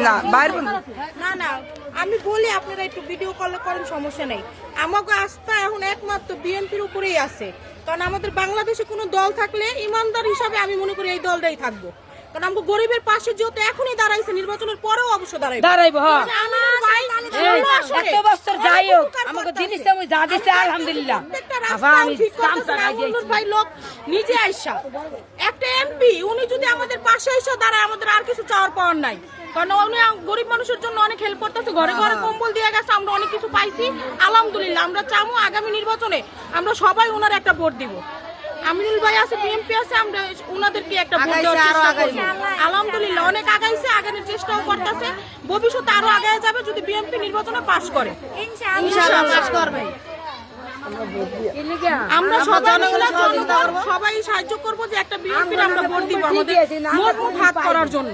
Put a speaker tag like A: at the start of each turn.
A: না বাইরে
B: না না আমি বলি আপনারা একটু ভিডিও কল করেন, সমস্যা নেই। আমাকে আস্থা এখন একমাত্র বিএনপির উপরেই আছে, কারণ আমাদের বাংলাদেশে কোনো দল থাকলে ইমানদার হিসাবে আমি মনে করি এই দলটাই থাকবো, কারণ আমাকে গরিবের পাশে যেহেতু এখনই দাঁড়াইছে, নির্বাচনের পরেও অবশ্য
A: দাঁড়াইবো। হ্যাঁ
B: এত
A: বছর যাই হোক আমাকে জিনিস আমি যা দিছে আলহামদুলিল্লাহ।
B: ভাই লোক নিজে আইসা একটা এমপি, উনি যদি আমাদের পাশে এসে দাঁড়ায়, আমাদের আর কিছু চাওয়ার পাওয়ার নাই, কারণ উনি গরিব মানুষের জন্য অনেক হেল্প করতেছে, ঘরে ঘরে কম্বল দিয়ে গেছে, আমরা অনেক কিছু পাইছি আলহামদুলিল্লাহ। আমরা চাবো আগামী নির্বাচনে আমরা সবাই ওনার একটা ভোট দিব। আমিনুল ভাই আছে, বিএনপি আছে, আমরা ওনাদেরকে একটা ভোট দেওয়ার চেষ্টা করব। আলহামদুলিল্লাহ অনেক আগাইছে, আগানোর চেষ্টাও করতেছে, ভবিষ্যতে আরো আগায় যাবে যদি বিএনপি নির্বাচনে পাস করে। ইনশাআল্লাহ পাস করবে। আমরা সবাই সাহায্য করবো যে একটা বিএনপির আমরা ভোট দিব আমাদের মজবুত হাত করার জন্য।